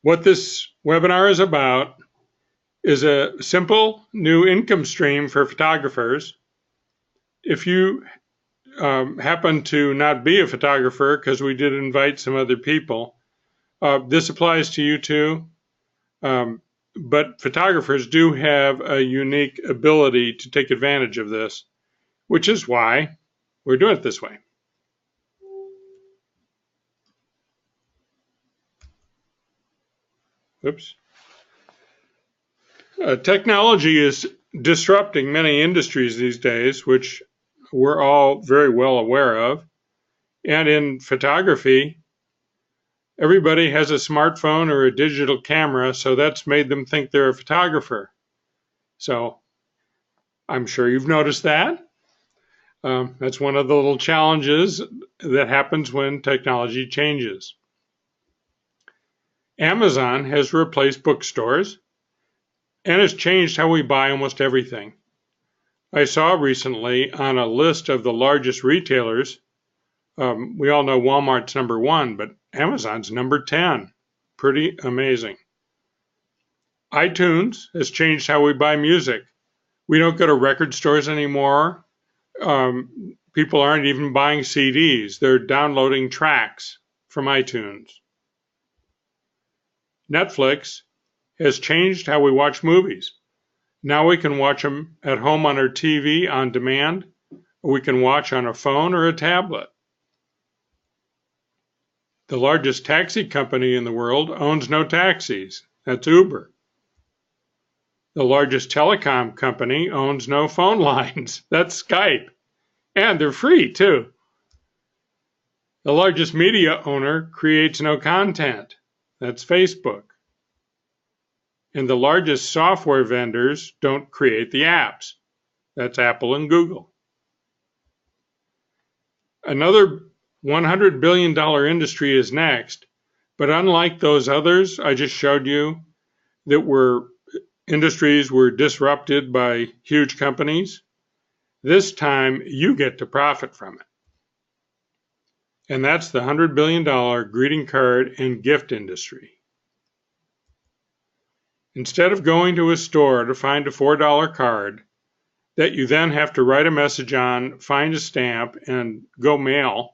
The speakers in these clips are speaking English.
What this webinar is about is a simple new income stream for photographers. If you happen to not be a photographer, because we did invite some other people, this applies to you too. But photographers do have a unique ability to take advantage of this, which is why we're doing it this way. Oops. Technology is disrupting many industries these days, which we're all very well aware of. And in photography, everybody has a smartphone or a digital camera, so that's made them think they're a photographer. So I'm sure you've noticed that. That's one of the little challenges that happens when technology changes. Amazon has replaced bookstores and has changed how we buy almost everything. I saw recently on a list of the largest retailers, we all know Walmart's number 1, but Amazon's number 10. Pretty amazing. iTunes has changed how we buy music. We don't go to record stores anymore. People aren't even buying CDs. They're downloading tracks from iTunes. Netflix has changed how we watch movies. Now we can watch them at home on our TV on demand, or we can watch on a phone or a tablet. The largest taxi company in the world owns no taxis. That's Uber. The largest telecom company owns no phone lines. That's Skype. And they're free, too. The largest media owner creates no content. That's Facebook. And the largest software vendors don't create the apps. That's Apple and Google. Another $100 billion industry is next, but unlike those others I just showed you that were industries were disrupted by huge companies, this time you get to profit from it. And that's the $100 billion greeting card and gift industry. Instead of going to a store to find a $4 card that you then have to write a message on, find a stamp, and go mail,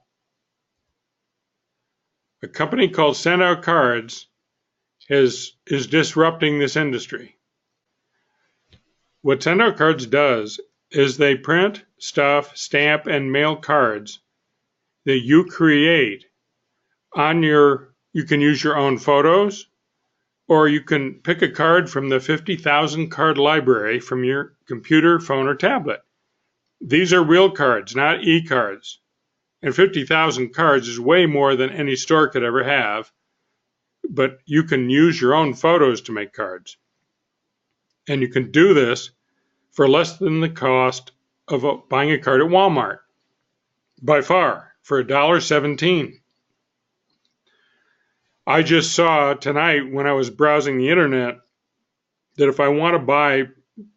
a company called Send Out Cards is disrupting this industry. What Send Out Cards does is they print, stuff, stamp, and mail cards that you create on you can use your own photos, or you can pick a card from the 50,000 card library from your computer, phone, or tablet. These are real cards, not e-cards. And 50,000 cards is way more than any store could ever have. But you can use your own photos to make cards. And you can do this for less than the cost of buying a card at Walmart. By far, for $1.17. I just saw tonight when I was browsing the internet that if I want to buy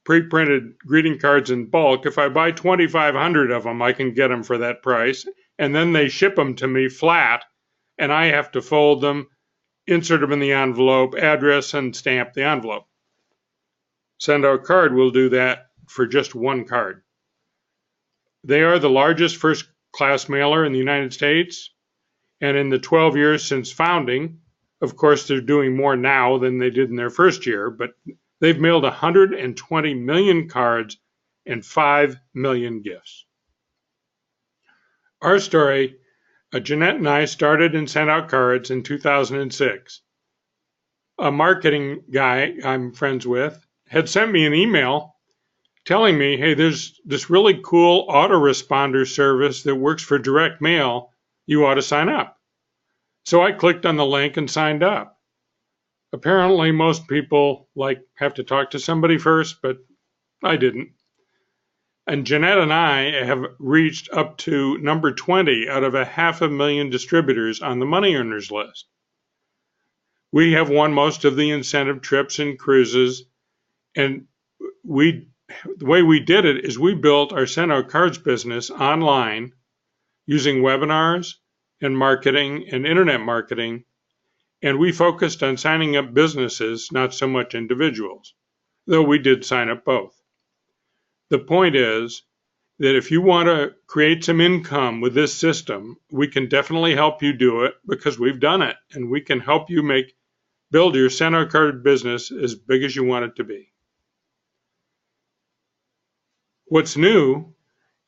pre-printed greeting cards in bulk, if I buy 2,500 of them, I can get them for that price. And then they ship them to me flat, and I have to fold them, insert them in the envelope, address, and stamp the envelope. Send Out Card will do that for just one card. They are the largest first-class mailer in the United States. And in the 12 years since founding, of course, they're doing more now than they did in their first year, but they've mailed 120 million cards and 5 million gifts. Our story, Jeanette and I started and sent out cards in 2006. A marketing guy I'm friends with had sent me an email telling me, hey, there's this really cool autoresponder service that works for direct mail. You ought to sign up. So I clicked on the link and signed up. Apparently most people have to talk to somebody first, but I didn't. And Jeanette and I have reached up to number 20 out of 500,000 distributors on the Money Earners list. We have won most of the incentive trips and cruises, and the way we did it is we built our Send Out Cards business online using webinars and marketing and internet marketing, and we focused on signing up businesses, not so much individuals, though we did sign up both. The point is that if you want to create some income with this system, we can definitely help you do it because we've done it, and we can help you build your Send-Out Card business as big as you want it to be. What's new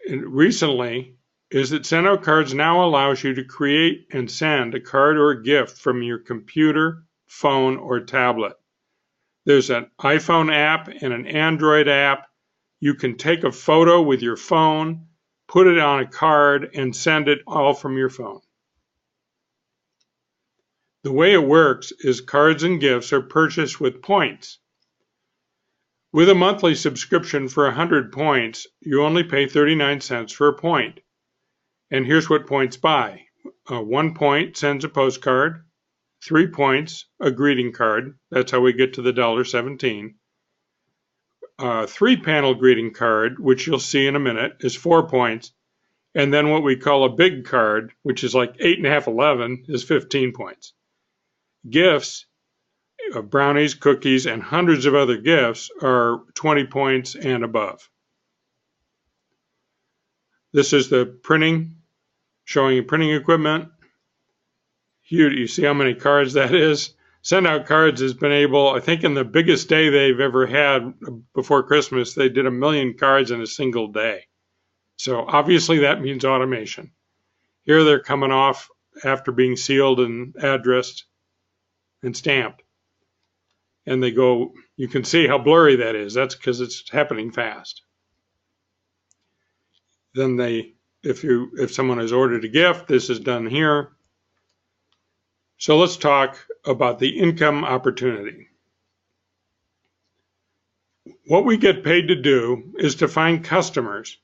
recently is that Send-Out Cards now allows you to create and send a card or a gift from your computer, phone, or tablet. There's an iPhone app and an Android app. You can take a photo with your phone, put it on a card, and send it all from your phone. The way it works is cards and gifts are purchased with points. With a monthly subscription for 100 points, you only pay 39 cents for a point. And here's what points buy. 1 point sends a postcard, 3 points a greeting card. That's how we get to the $1.17. 3-panel greeting card, which you'll see in a minute, is 4 points. And then what we call a big card, which is like 8.5, 11, is 15 points. Gifts, brownies, cookies, and hundreds of other gifts are 20 points and above. This is the printing, showing printing equipment. Here you see how many cards that is. Send-Out Cards has been able, I think in the biggest day they've ever had before Christmas, they did 1 million cards in a single day. So obviously that means automation. Here they're coming off after being sealed and addressed and stamped. And they go, you can see how blurry that is. That's because it's happening fast. Then if someone has ordered a gift, this is done here. So let's talk about the income opportunity. What we get paid to do is to find customers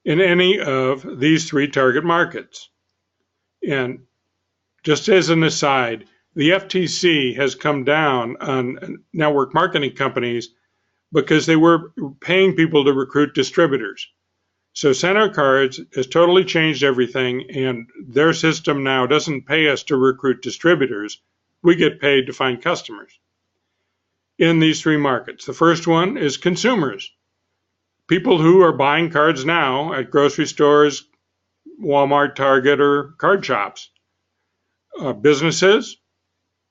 in any of these 3 target markets. And just as an aside, the FTC has come down on network marketing companies because they were paying people to recruit distributors. So Send-Out Cards has totally changed everything, and their system now doesn't pay us to recruit distributors. We get paid to find customers in these 3 markets. The first one is consumers, people who are buying cards now at grocery stores, Walmart, Target, or card shops. Businesses,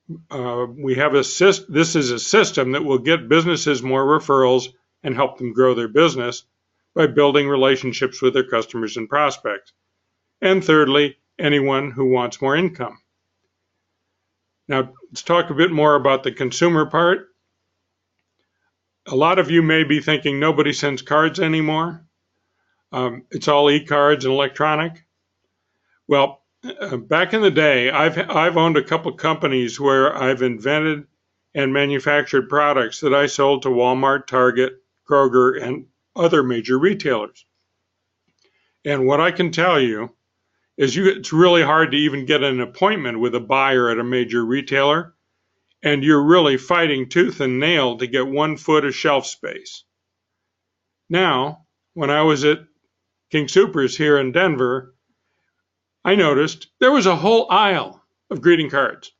we have this is a system that will get businesses more referrals and help them grow their business by building relationships with their customers and prospects. And thirdly, anyone who wants more income. Now, let's talk a bit more about the consumer part. A lot of you may be thinking nobody sends cards anymore. It's all e-cards and electronic. Well, back in the day, I've owned a couple companies where I've invented and manufactured products that I sold to Walmart, Target, Kroger, and other major retailers. And what I can tell you is it's really hard to even get an appointment with a buyer at a major retailer, and you're really fighting tooth and nail to get 1 foot of shelf space. Now, when I was at King Soopers here in Denver, I noticed there was a whole aisle of greeting cards,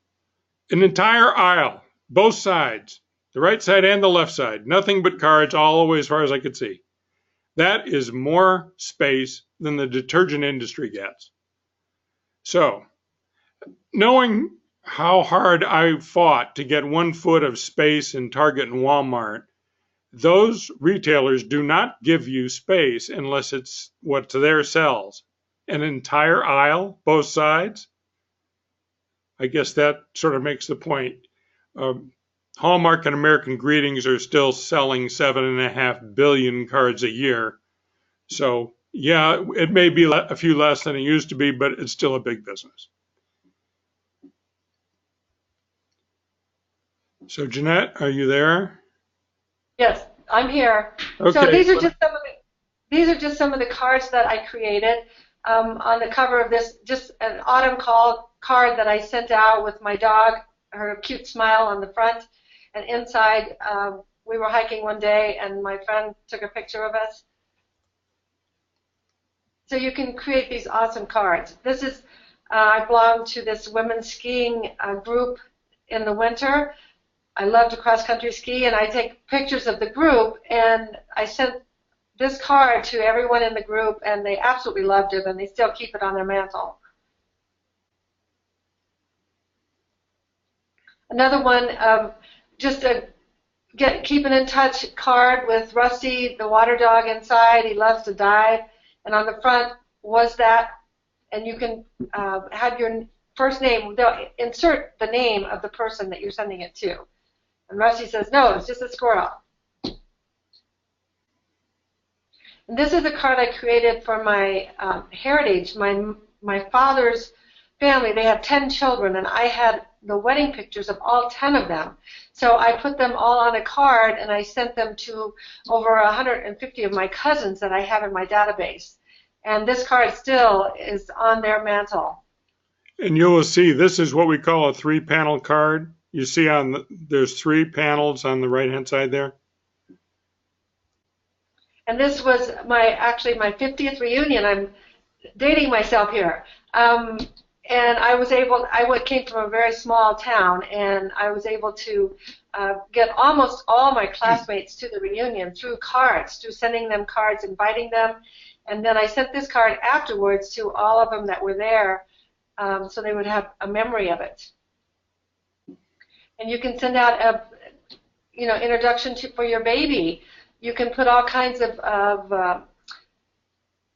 an entire aisle, both sides, the right side and the left side, nothing but cards all the way as far as I could see. That is more space than the detergent industry gets. So, knowing how hard I fought to get 1 foot of space in Target and Walmart, those retailers do not give you space unless it's what's their sells. An entire aisle, both sides? I guess that sort of makes the point. Hallmark and American Greetings are still selling 7.5 billion cards a year. So, yeah, it may be a few less than it used to be, but it's still a big business. So, Jeanette, are you there? Yes, I'm here. Okay. So these are just some of the cards that I created. On the cover of this, just an autumn card that I sent out with my dog, her cute smile on the front, and inside we were hiking one day and my friend took a picture of us. So you can create these awesome cards. This is, I belong to this women's skiing group in the winter. I love to cross-country ski, and I take pictures of the group, and I sent this card to everyone in the group, and they absolutely loved it, and they still keep it on their mantle. Another one, just a keeping in touch card with Rusty, the water dog inside. He loves to dive, and on the front was that, and you can have your first name. They'll insert the name of the person that you're sending it to. And Rusty says, no, it's just a squirrel. And this is a card I created for my heritage. My father's family, they had 10 children, and I had the wedding pictures of all 10 of them. So I put them all on a card, and I sent them to over 150 of my cousins that I have in my database. And this card still is on their mantle. And you will see this is what we call a 3-panel card. You see there's 3 panels on the right-hand side there. And this was actually my 50th reunion. I'm dating myself here. And I came from a very small town, and I was able to get almost all my classmates to the reunion through cards, through sending them cards, inviting them. And then I sent this card afterwards to all of them that were there, so they would have a memory of it. And you can send out a, introduction for your baby. You can put all kinds of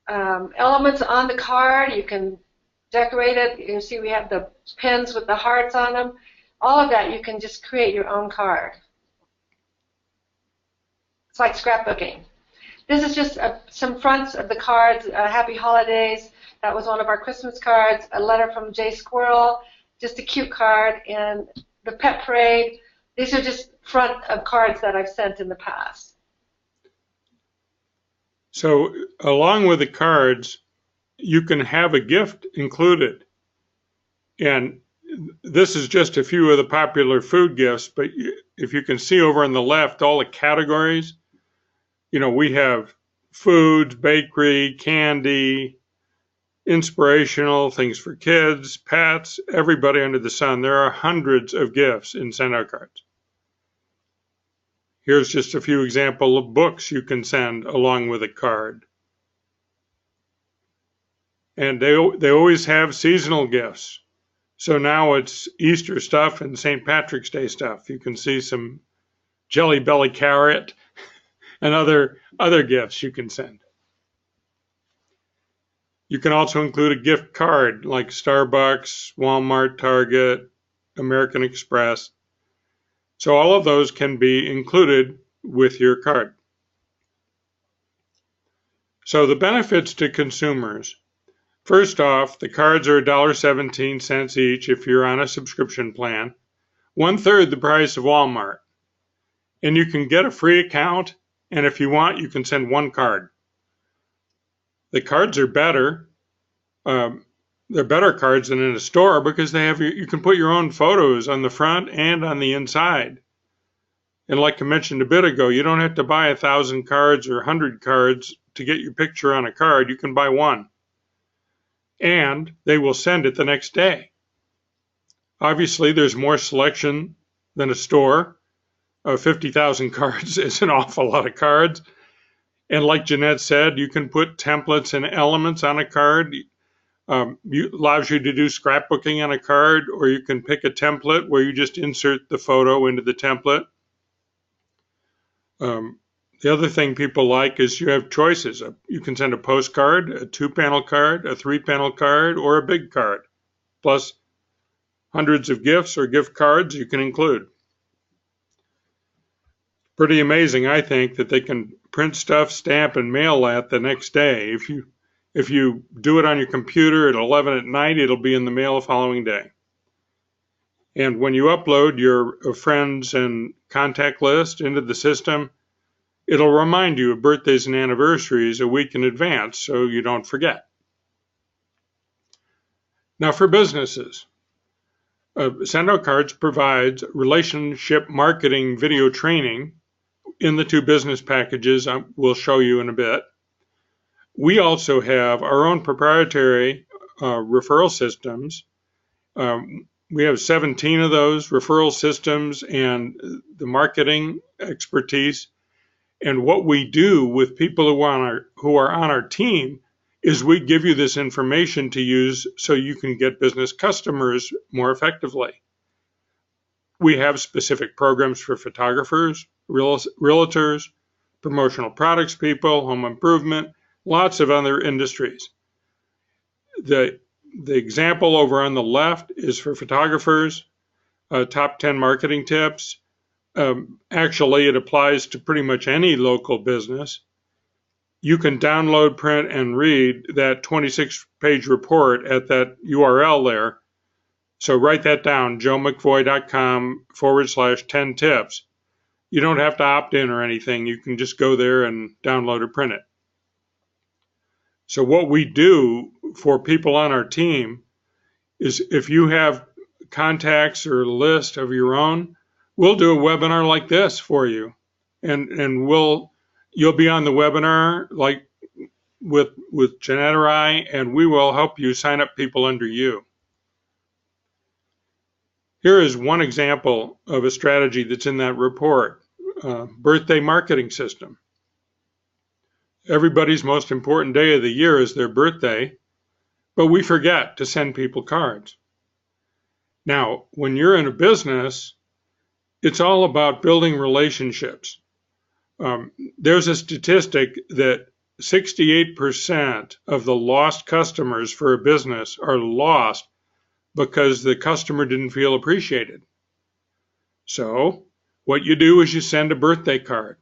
elements on the card. You can decorate it. You see we have the pins with the hearts on them. All of that, you can just create your own card. It's like scrapbooking. This is just some fronts of the cards. Happy Holidays. That was one of our Christmas cards. A letter from Jay Squirrel. Just a cute card. And the Pet Parade. These are just front of cards that I've sent in the past. So along with the cards, you can have a gift included. And this is just a few of the popular food gifts, but if you can see over on the left, all the categories, we have foods, bakery, candy, inspirational, things for kids, pets, everybody under the sun. There are hundreds of gifts in send-out cards. Here's just a few examples of books you can send along with a card. And they always have seasonal gifts. So now it's Easter stuff and St. Patrick's Day stuff. You can see some Jelly Belly carrot and other gifts you can send. You can also include a gift card like Starbucks, Walmart, Target, American Express. So all of those can be included with your card. So the benefits to consumers. First off, the cards are $1.17 each if you're on a subscription plan, 1/3 the price of Walmart. And you can get a free account, and if you want, you can send 1 card. The cards are better. They're better cards than in a store because you can put your own photos on the front and on the inside. And like I mentioned a bit ago, you don't have to buy 1,000 cards or 100 cards to get your picture on a card. You can buy 1. And they will send it the next day. Obviously, there's more selection than a store. 50,000 cards is an awful lot of cards. And like Jeanette said, you can put templates and elements on a card. Allows you to do scrapbooking on a card, or you can pick a template where you just insert the photo into the template. The other thing people like is you have choices. You can send a postcard, a 2-panel card, a 3-panel card, or a big card, plus hundreds of gifts or gift cards you can include. Pretty amazing, I think, that they can print stuff, stamp, and mail that the next day. If you do it on your computer at 11 at night, it'll be in the mail the following day. And when you upload your friends and contact list into the system, it'll remind you of birthdays and anniversaries a week in advance so you don't forget. Now for businesses, Send-Out Cards provides relationship marketing video training in the 2 business packages we'll show you in a bit. We also have our own proprietary referral systems. We have 17 of those referral systems and the marketing expertise. And what we do with people who are on our team is we give you this information to use so you can get business customers more effectively. We have specific programs for photographers, realtors, promotional products people, home improvement, lots of other industries. The example over on the left is for photographers, top 10 marketing tips. Actually, it applies to pretty much any local business. You can download, print, and read that 26-page report at that URL there. So write that down, joemcvoy.com/10 tips. You don't have to opt in or anything. You can just go there and download or print it. So what we do for people on our team is if you have contacts or a list of your own, we'll do a webinar like this for you. And you'll be on the webinar like with Jeanette or I, and we will help you sign up people under you. Here is one example of a strategy that's in that report, birthday marketing system. Everybody's most important day of the year is their birthday, but we forget to send people cards. Now, when you're in a business, it's all about building relationships. There's a statistic that 68% of the lost customers for a business are lost because the customer didn't feel appreciated. So what you do is you send a birthday card.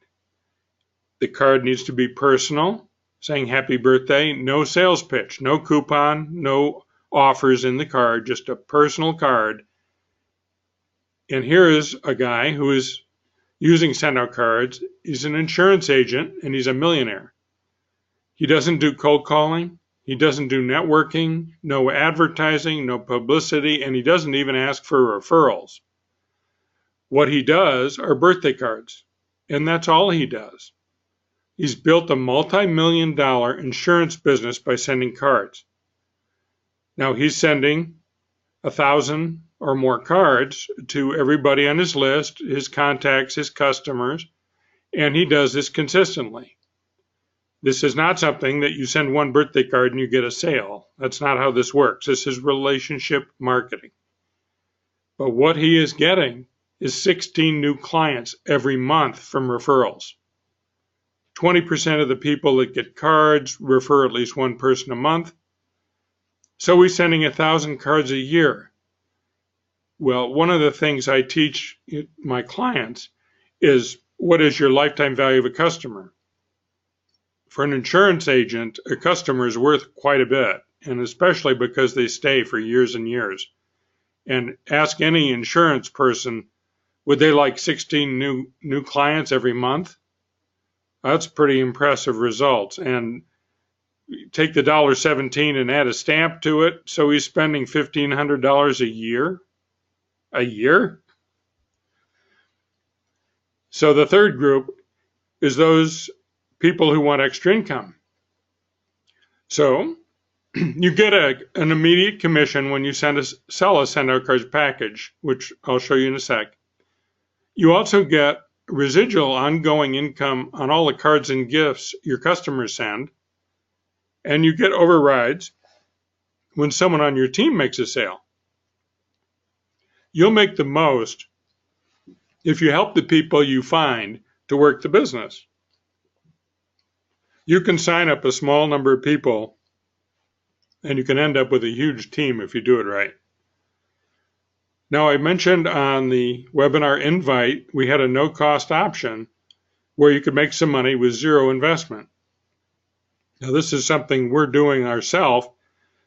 The card needs to be personal, saying happy birthday, no sales pitch, no coupon, no offers in the card, just a personal card. And here is a guy who is using send-out cards. He's an insurance agent and he's a millionaire. He doesn't do cold calling. He doesn't do networking, no advertising, no publicity, and he doesn't even ask for referrals. What he does are birthday cards, and that's all he does. He's built a multi-million-dollar insurance business by sending cards. Now he's sending 1,000 or more cards to everybody on his list, his contacts, his customers, and he does this consistently. This is not something that you send one birthday card and you get a sale. That's not how this works. This is relationship marketing. But what he is getting is 16 new clients every month from referrals. 20% of the people that get cards refer at least one person a month. So he's sending 1,000 cards a year. Well, one of the things I teach my clients is what is your lifetime value of a customer? For an insurance agent, a customer is worth quite a bit, and especially because they stay for years and years. And ask any insurance person, would they like 16 new clients every month? That's pretty impressive results. And take the $1.17 and add a stamp to it, so he's spending $1,500 a year. A year? So the third group is those people who want extra income. So you get an immediate commission when you sell a send-out cards package, which I'll show you in a sec. You also get residual ongoing income on all the cards and gifts your customers send, and you get overrides when someone on your team makes a sale. You'll make the most if you help the people you find to work the business. You can sign up a small number of people, and you can end up with a huge team if you do it right. Now, I mentioned on the webinar invite, we had a no-cost option where you could make some money with zero investment. Now, this is something we're doing ourselves,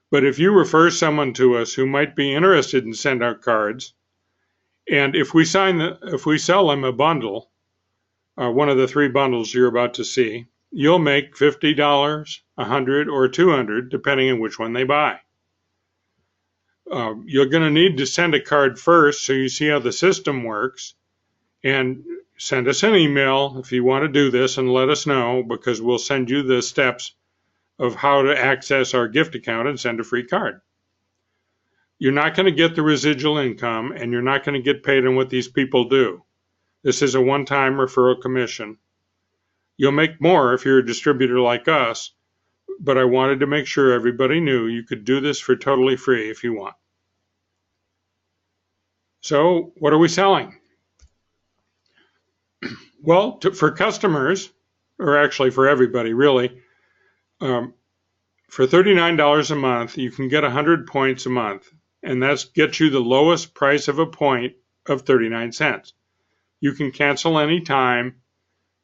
but if you refer someone to us who might be interested in send-out cards, and if we sell them a bundle, one of the three bundles you're about to see, you'll make $50, $100, or $200, depending on which one they buy. You're going to need to send a card first so you see how the system works, and send us an email if you want to do this and let us know, because we'll send you the steps of how to access our gift account and send a free card. You're not going to get the residual income, and you're not going to get paid on what these people do. This is a one-time referral commission. You'll make more if you're a distributor like us, but I wanted to make sure everybody knew you could do this for totally free if you want. So what are we selling? Well, for customers, or actually for everybody really, for $39 a month, you can get 100 points a month, and that gets you the lowest price of a point of 39 cents. You can cancel anytime,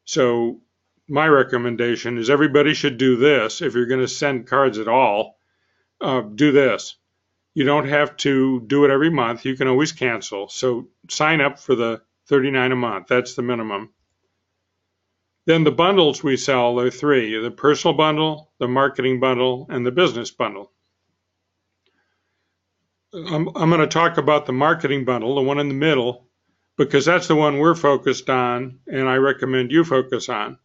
so my recommendation is everybody should do this. If you're going to send cards at all, do this. You don't have to do it every month. You can always cancel. So sign up for the $39 a month. That's the minimum. Then the bundles we sell are three: the personal bundle, the marketing bundle, and the business bundle. I'm going to talk about the marketing bundle, the one in the middle, because that's the one we're focused on, and I recommend you focus on.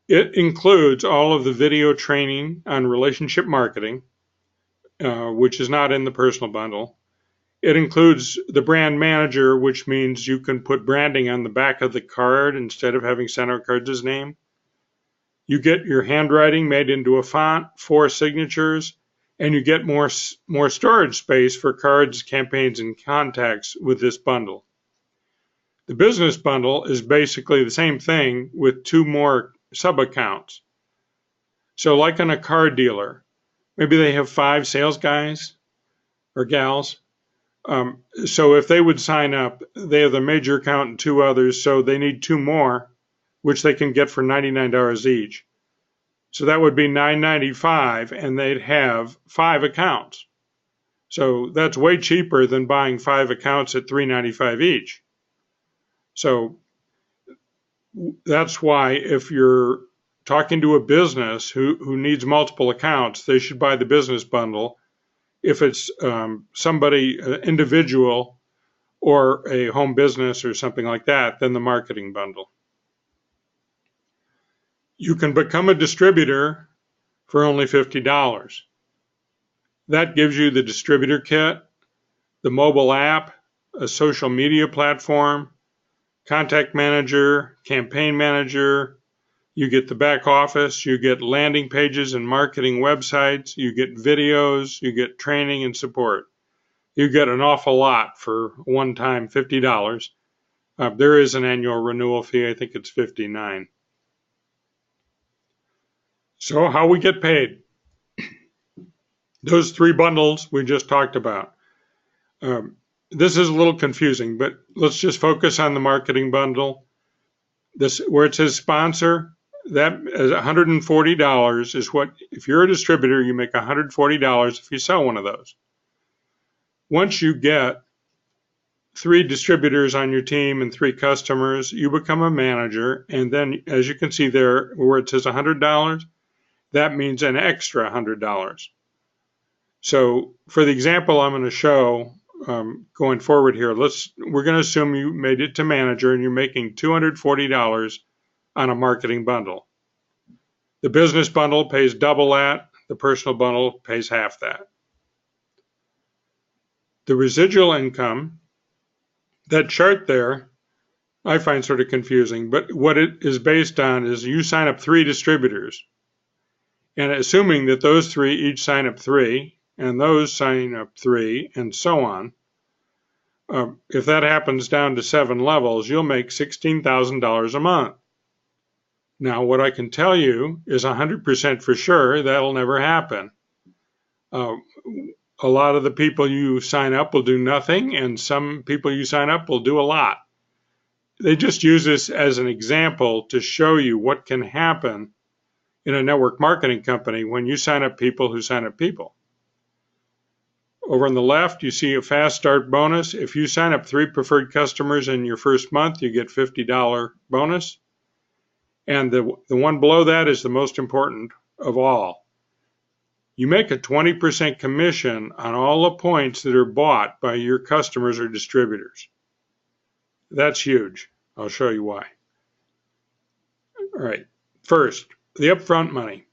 It includes all of the video training on relationship marketing, which is not in the personal bundle. It includes the brand manager, which means you can put branding on the back of the card instead of having Send Out Cards' name. You get your handwriting made into a font, 4 signatures, and you get more storage space for cards, campaigns, and contacts with this bundle. The business bundle is basically the same thing with 2 more sub-accounts. So like on a car dealer, maybe they have 5 sales guys or gals. So if they would sign up, they have the major account and 2 others, so they need 2 more, which they can get for $99 each. So that would be $9.95, and they'd have 5 accounts. So that's way cheaper than buying 5 accounts at $3.95 each. So that's why if you're talking to a business who needs multiple accounts, they should buy the business bundle. If it's somebody, an individual, or a home business or something like that, then the marketing bundle. You can become a distributor for only $50. That gives you the distributor kit, the mobile app, a social media platform, contact manager, campaign manager. You get the back office, you get landing pages and marketing websites, you get videos, you get training and support. You get an awful lot for one time $50. There is an annual renewal fee. I think it's $59. So how we get paid? Those 3 bundles we just talked about. This is a little confusing, but let's just focus on the marketing bundle. This, where it says sponsor, that is $140 is what, if you're a distributor, you make $140 if you sell one of those. Once you get 3 distributors on your team and 3 customers, you become a manager, and then as you can see there where it says $100, that means an extra $100. So for the example I'm going to show going forward here, we're going to assume you made it to manager and you're making $240 on a marketing bundle. The business bundle pays double that. The personal bundle pays half that. The residual income, that chart there, I find sort of confusing, but what it is based on is you sign up 3 distributors, and assuming that those 3 each sign up 3, and those sign up 3, and so on, if that happens down to 7 levels, you'll make $16,000 a month. Now, what I can tell you is 100% for sure that'll never happen. A lot of the people you sign up will do nothing, and some people you sign up will do a lot. They just use this as an example to show you what can happen in a network marketing company when you sign up people who sign up people. Over on the left, you see a fast start bonus. If you sign up 3 preferred customers in your first month, you get $50 bonus. And the one below that is the most important of all. You make a 20% commission on all the points that are bought by your customers or distributors. That's huge. I'll show you why. All right. First, the upfront money.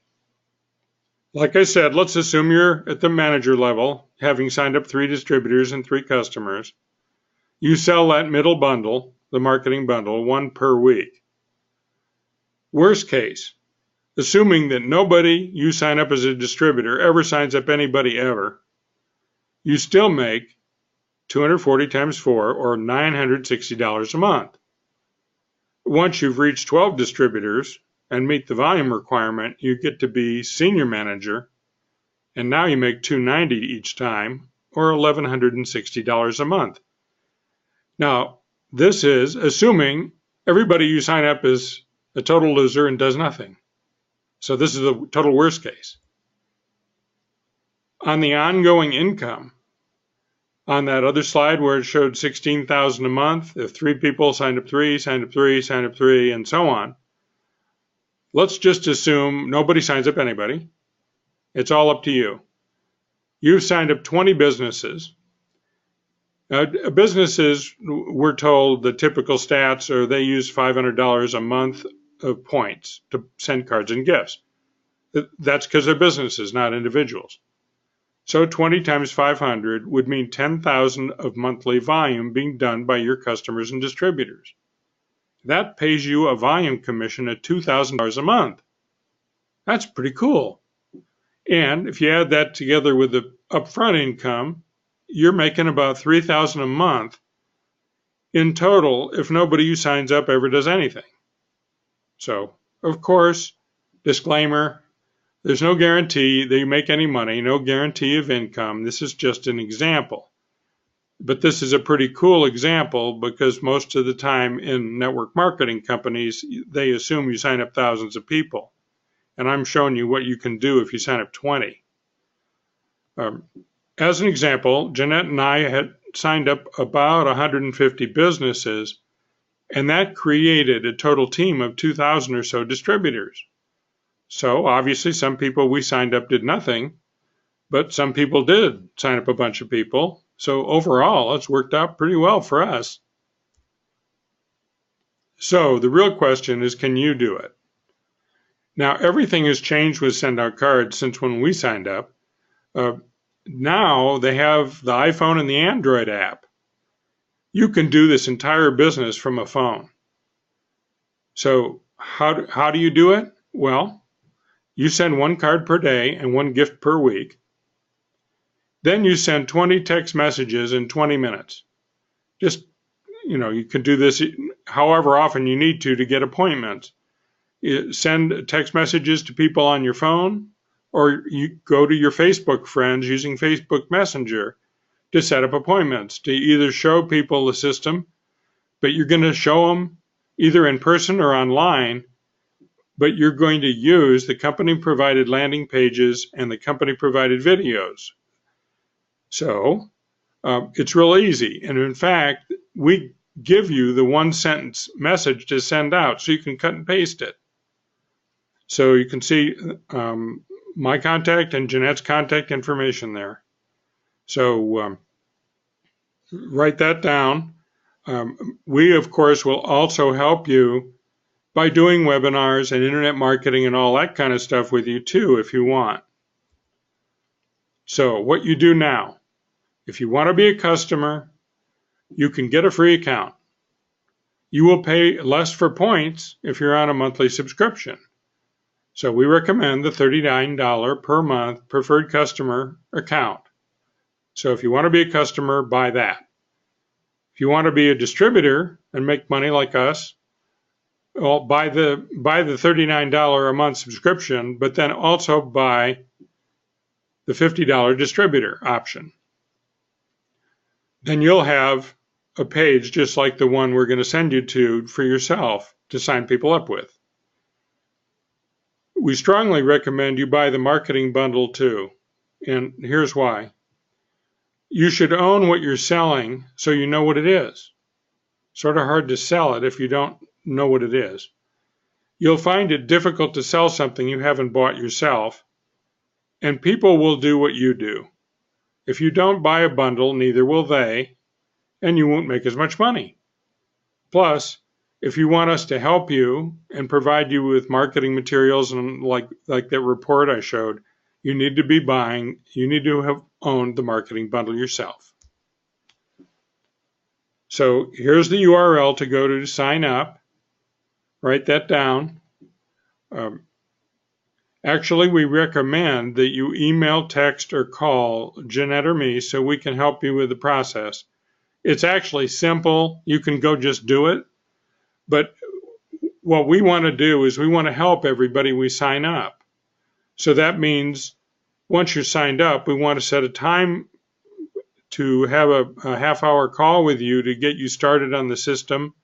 Like I said, let's assume you're at the manager level, having signed up 3 distributors and 3 customers. You sell that middle bundle, the marketing bundle, 1 per week. Worst case, assuming that nobody you sign up as a distributor ever signs up anybody ever, you still make 240 times 4, or $960 a month. Once you've reached 12 distributors and meet the volume requirement, you get to be senior manager, and now you make $290 each time, or $1,160 a month. Now, this is assuming everybody you sign up is a total loser and does nothing. So this is the total worst case. On the ongoing income, on that other slide where it showed $16,000 a month, if 3 people signed up 3, signed up 3, signed up 3, and so on, let's just assume nobody signs up anybody. It's all up to you. You've signed up 20 businesses. Businesses, we're told the typical stats are they use $500 a month of points to send cards and gifts. That's because they're businesses, not individuals. So 20 times 500 would mean 10,000 of monthly volume being done by your customers and distributors. That pays you a volume commission of $2,000 a month. That's pretty cool. And if you add that together with the upfront income, you're making about $3,000 a month in total if nobody who signs up ever does anything. So, of course, disclaimer, there's no guarantee that you make any money, no guarantee of income. This is just an example. But this is a pretty cool example because most of the time in network marketing companies, they assume you sign up thousands of people. And I'm showing you what you can do if you sign up 20. As an example, Jeanette and I had signed up about 150 businesses, and that created a total team of 2,000 or so distributors. So obviously some people we signed up did nothing, but some people did sign up a bunch of people. So overall, it's worked out pretty well for us. So the real question is, can you do it? Now, everything has changed with Send Out Cards since when we signed up. Now they have the iPhone and the Android app. You can do this entire business from a phone. So how do you do it? Well, you send 1 card per day and 1 gift per week. Then you send 20 text messages in 20 minutes. Just, you can do this however often you need to get appointments. You send text messages to people on your phone, or you go to your Facebook friends using Facebook Messenger to set up appointments, to either show people the system, but you're going to show them either in person or online, but you're going to use the company-provided landing pages and the company-provided videos. So it's real easy. And in fact, we give you the 1-sentence message to send out so you can cut and paste it. So you can see my contact and Jeanette's contact information there. So write that down. We, of course, will also help you by doing webinars and internet marketing and all that kind of stuff with you too, if you want. So what you do now, if you want to be a customer, you can get a free account. You will pay less for points if you're on a monthly subscription. So we recommend the $39 per month preferred customer account. So if you want to be a customer, buy that. If you want to be a distributor and make money like us, well, buy the $39 a month subscription, but then also buy the $50 distributor option. Then you'll have a page just like the one we're going to send you to for yourself to sign people up with. We strongly recommend you buy the marketing bundle too, and here's why. You should own what you're selling so you know what it is. Sort of hard to sell it if you don't know what it is. You'll find it difficult to sell something you haven't bought yourself, and people will do what you do. If you don't buy a bundle, neither will they, and you won't make as much money. Plus, if you want us to help you and provide you with marketing materials and like that report I showed, you need to be buying, you need to have owned the marketing bundle yourself. So here's the URL to go to sign up. Write that down. Actually, we recommend that you email, text, or call Jeanette or me so we can help you with the process. It's actually simple. You can go just do it. But what we want to do is we want to help everybody we sign up. So that means once you're signed up, we want to set a time to have a half-hour call with you to get you started on the system.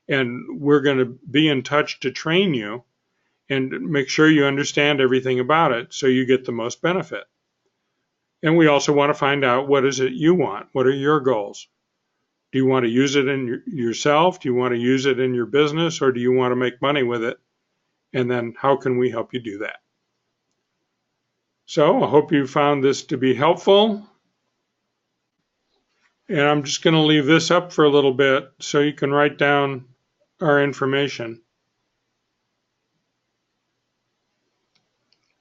And we're going to be in touch to train you and make sure you understand everything about it so you get the most benefit. And we also want to find out, what is it you want? What are your goals? Do you want to use it in yourself? Do you want to use it in your business? Or do you want to make money with it? And then how can we help you do that? So I hope you found this to be helpful. And I'm just going to leave this up for a little bit so you can write down our information.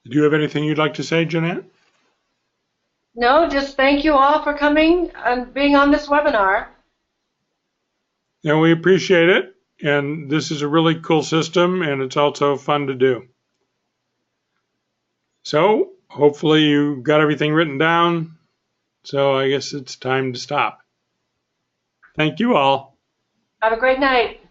Do you have anything you'd like to say, Jeanette? No, just thank you all for coming and being on this webinar. And we appreciate it. And this is a really cool system, and it's also fun to do. So hopefully you got everything written down. So I guess it's time to stop. Thank you all. Have a great night.